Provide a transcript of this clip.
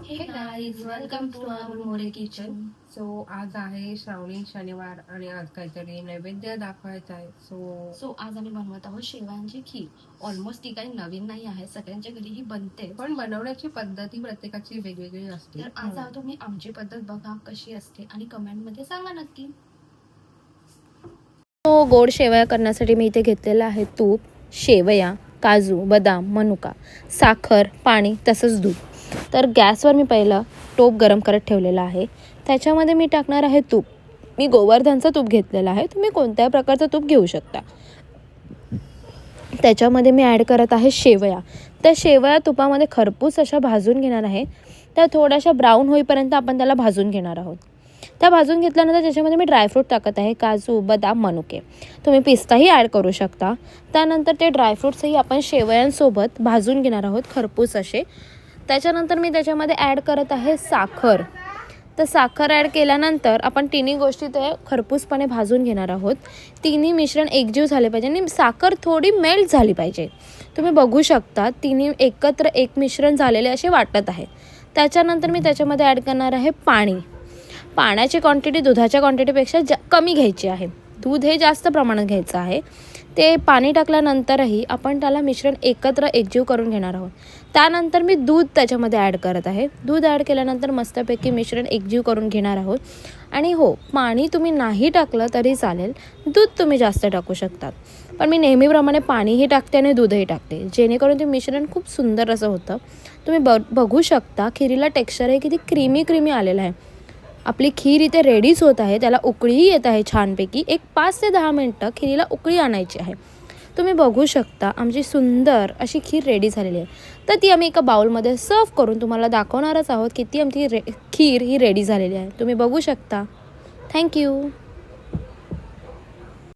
हे guys welcome to our More kitchen. So आज आहे श्रावणी शनिवार आणि आज काहीतरी नैवेद्य दाखवायचा आहे. सो आज आम्ही बनवत आहोत शेवयांची खीर. ऑलमोस्ट ती काही नवीन नाही आहे, सगळ्यांच्या घरी ही बनते, पण बनवण्याची पद्धती प्रत्येकाची वेगवेगळी असते. तर आज तुम्ही आमची पद्धत बघा कशी असते आणि कमेंट मध्ये सांगा नक्की. तो गोड शेवया करण्यासाठी मी इथे घेतलेला आहे तूप, शेवया, काजू, बदाम, मनुका, साखर, पाणी तसंच दूध. तर गॅसवर मी पहिलं टोप गरम करत ठेवलेला आहे. त्याच्यामध्ये मी टाकणार आहे तूप. मी गोवर्धनचं तूप घेतलेलं आहे, तुम्ही कोणत्याही प्रकारचं तूप घेऊ शकता. त्याच्यामध्ये मी ॲड करत आहे शेवया. त्या शेवया तुपामध्ये खरपूस अशा भाजून घेणार आहे. त्या थोड्याशा ब्राऊन होईपर्यंत आपण त्याला भाजून घेणार आहोत. त्या भाजून घेतल्यानंतर त्याच्यामध्ये मी ड्रायफ्रूट टाकत आहे, काजू, बदाम, मनुके. तुम्ही पिस्ताही ॲड करू शकता. त्यानंतर ते ड्रायफ्रूट्सही आपण शेवयांसोबत भाजून घेणार आहोत खरपूस असे. त्याच्यानंतर मी त्याच्यामध्ये ॲड करत आहे साखर. तर साखर ॲड केल्यानंतर आपण तिन्ही गोष्टी ते खरपूसपणे भाजून घेणार आहोत. तिन्ही मिश्रण एकजीव झाले पाहिजे आणि साखर थोडी मेल्ट झाली पाहिजे. तुम्ही बघू शकता तिन्ही एकत्र एक मिश्रण झालेले असे वाटत आहे. त्याच्यानंतर मी त्याच्यामध्ये ॲड करणार आहे पाणी. पाण्याची क्वांटिटी दुधाच्या क्वांटिटीपेक्षा कमी घ्यायची आहे. दूध हे जास्त प्रमाणात घ्यायचं आहे. ते पाणी टाकल्यानंतरही आपण त्याला मिश्रण एकत्र एकजीव करून घेणार आहोत. त्यानंतर मी दूध त्याच्यामध्ये ॲड करत आहे. दूध ॲड केल्यानंतर मस्तपैकी मिश्रण एकजीव करून घेणार आहोत. आणि हो, पाणी तुम्ही नाही टाकलं तरी चालेल, दूध तुम्ही जास्त टाकू शकतात. पण मी नेहमीप्रमाणे पाणीही टाकते आणि दूधही टाकते, जेणेकरून ते मिश्रण खूप सुंदर असं होतं. तुम्ही बघू शकता खिरीला टेक्स्चर आहे किती क्रीमी आलेलं आहे. आपली खीर इथे रेडीच होत आहे. त्याला उकळीही येत आहे छानपैकी. 5 ते 10 मिनटं खिरीला उकळी आणायची आहे. तुम्ही बघू शकता आमची सुंदर अशी खीर रेडी झालेली आहे. तर ती आम्ही एका बाउलमध्ये सर्व करून तुम्हाला दाखवणारच आहोत की ती आमची खीर ही रेडी झालेली आहे. तुम्ही बघू शकता. थँक्यू.